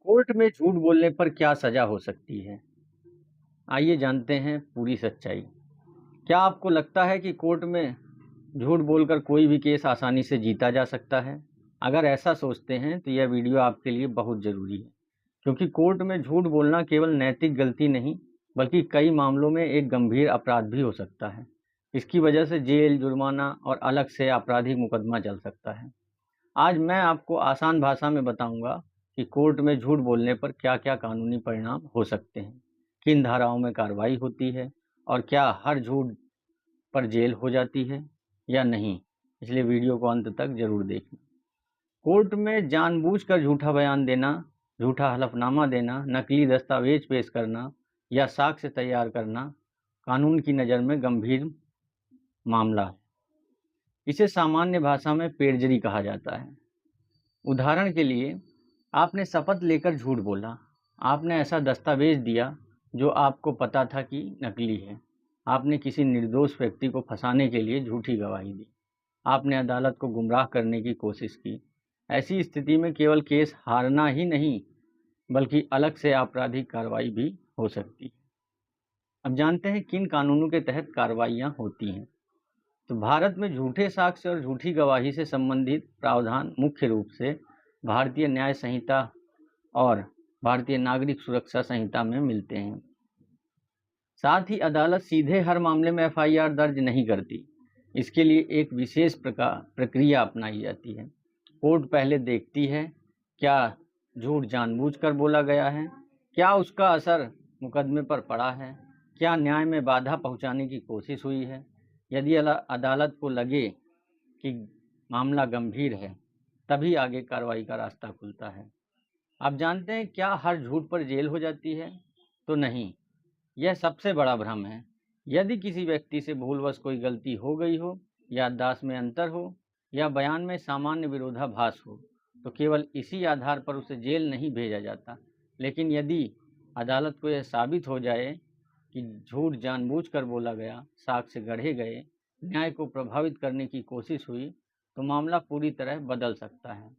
Court में झूठ बोलने पर क्या सजा हो सकती है? आइए जानते हैं पूरी सच्चाई। क्या आपको लगता है कि कोर्ट में झूठ बोलकर कोई भी केस आसानी से जीता जा सकता है? अगर ऐसा सोचते हैं तो यह वीडियो आपके लिए बहुत ज़रूरी है, क्योंकि कोर्ट में झूठ बोलना केवल नैतिक गलती नहीं, बल्कि कई मामलों में एक गंभीर अपराध भी हो सकता है। इसकी वजह से जेल, जुर्माना और अलग से आपराधिक मुकदमा चल सकता है। आज मैं आपको आसान भाषा में बताऊंगा कि कोर्ट में झूठ बोलने पर क्या-क्या कानूनी परिणाम हो सकते हैं, किन धाराओं में कार्रवाई होती है और क्या हर झूठ पर जेल हो जाती है या नहीं। इसलिए वीडियो को अंत तक जरूर देखें। कोर्ट में जानबूझकर झूठा बयान देना, झूठा हलफनामा देना, नकली दस्तावेज पेश करना या साक्ष्य तैयार करना कानून की नज़र में गंभीर मामला है। इसे सामान्य भाषा में पेर्जरी कहा जाता है। उदाहरण के लिए, आपने शपथ लेकर झूठ बोला। आपने ऐसा दस्तावेज दिया जो आपको पता था कि नकली है। आपने किसी निर्दोष व्यक्ति को फंसाने के लिए झूठी गवाही दी। आपने अदालत को गुमराह करने की कोशिश की। ऐसी स्थिति में केवल केस हारना ही नहीं, बल्कि अलग से आपराधिक कार्रवाई भी हो सकती है। अब जानते हैं किन कानूनों के तहत कार्रवाइयाँ होती हैं। तो भारत में झूठे साक्ष्य और झूठी गवाही से संबंधित प्रावधान मुख्य रूप से भारतीय न्याय संहिता और भारतीय नागरिक सुरक्षा संहिता में मिलते हैं। साथ ही अदालत सीधे हर मामले में एफआईआर दर्ज नहीं करती। इसके लिए एक विशेष प्रक्रिया अपनाई जाती है। कोर्ट पहले देखती है क्या झूठ जानबूझकर बोला गया है, क्या उसका असर मुकदमे पर पड़ा है, क्या न्याय में बाधा पहुंचाने की कोशिश हुई है। यदि अदालत को लगे कि मामला गंभीर है, तभी आगे कार्रवाई का रास्ता खुलता है। आप जानते हैं क्या हर झूठ पर जेल हो जाती है? तो नहीं, यह सबसे बड़ा भ्रम है। यदि किसी व्यक्ति से भूलवश कोई गलती हो गई हो, याददाश्त में अंतर हो या बयान में सामान्य विरोधाभास हो, तो केवल इसी आधार पर उसे जेल नहीं भेजा जाता। लेकिन यदि अदालत को यह साबित हो जाए कि झूठ जानबूझकर बोला गया, साक्ष्य गढ़े गए, न्याय को प्रभावित करने की कोशिश हुई, तो मामला पूरी तरह बदल सकता है।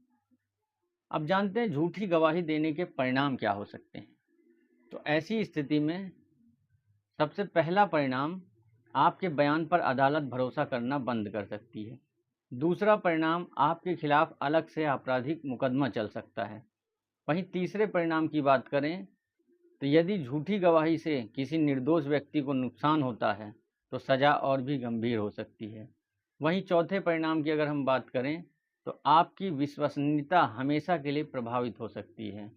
अब जानते हैं झूठी गवाही देने के परिणाम क्या हो सकते हैं। तो ऐसी स्थिति में सबसे पहला परिणाम, आपके बयान पर अदालत भरोसा करना बंद कर सकती है। दूसरा परिणाम, आपके खिलाफ अलग से आपराधिक मुकदमा चल सकता है। वहीं तीसरे परिणाम की बात करें तो यदि झूठी गवाही से किसी निर्दोष व्यक्ति को नुकसान होता है तो सज़ा और भी गंभीर हो सकती है। वहीं चौथे परिणाम की अगर हम बात करें तो आपकी विश्वसनीयता हमेशा के लिए प्रभावित हो सकती है।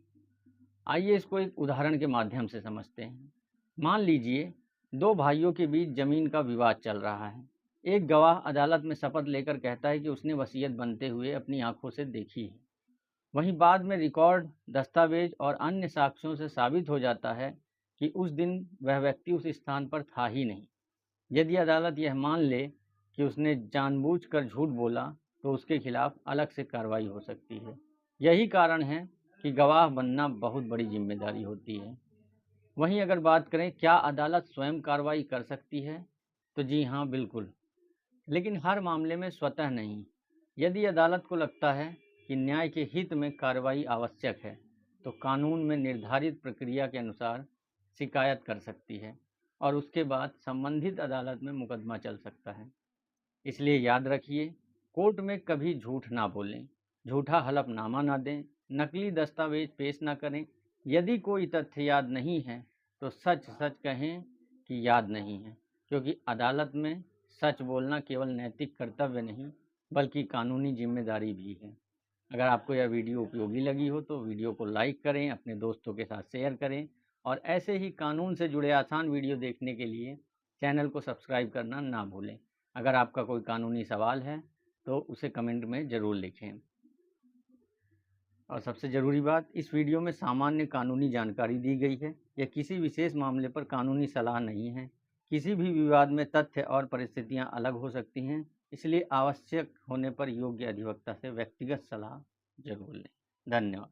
आइए इसको एक उदाहरण के माध्यम से समझते हैं। मान लीजिए दो भाइयों के बीच जमीन का विवाद चल रहा है। एक गवाह अदालत में शपथ लेकर कहता है कि उसने वसीयत बनते हुए अपनी आंखों से देखी है। वहीं बाद में रिकॉर्ड, दस्तावेज और अन्य साक्ष्यों से साबित हो जाता है कि उस दिन वह व्यक्ति उस स्थान पर था ही नहीं। यदि अदालत यह मान ले कि उसने जानबूझकर झूठ बोला, तो उसके खिलाफ अलग से कार्रवाई हो सकती है। यही कारण है कि गवाह बनना बहुत बड़ी जिम्मेदारी होती है। वहीं अगर बात करें क्या अदालत स्वयं कार्रवाई कर सकती है, तो जी हाँ, बिल्कुल, लेकिन हर मामले में स्वतः नहीं। यदि अदालत को लगता है कि न्याय के हित में कार्रवाई आवश्यक है, तो कानून में निर्धारित प्रक्रिया के अनुसार शिकायत कर सकती है और उसके बाद संबंधित अदालत में मुकदमा चल सकता है। इसलिए याद रखिए, कोर्ट में कभी झूठ ना बोलें, झूठा हलफनामा ना दें, नकली दस्तावेज पेश ना करें। यदि कोई तथ्य याद नहीं है, तो सच सच कहें कि याद नहीं है, क्योंकि अदालत में सच बोलना केवल नैतिक कर्तव्य नहीं, बल्कि कानूनी जिम्मेदारी भी है। अगर आपको यह वीडियो उपयोगी लगी हो तो वीडियो को लाइक करें, अपने दोस्तों के साथ शेयर करें और ऐसे ही कानून से जुड़े आसान वीडियो देखने के लिए चैनल को सब्सक्राइब करना ना भूलें। अगर आपका कोई कानूनी सवाल है तो उसे कमेंट में ज़रूर लिखें। और सबसे ज़रूरी बात, इस वीडियो में सामान्य कानूनी जानकारी दी गई है। यह किसी विशेष मामले पर कानूनी सलाह नहीं है। किसी भी विवाद में तथ्य और परिस्थितियां अलग हो सकती हैं, इसलिए आवश्यक होने पर योग्य अधिवक्ता से व्यक्तिगत सलाह जरूर लें। धन्यवाद।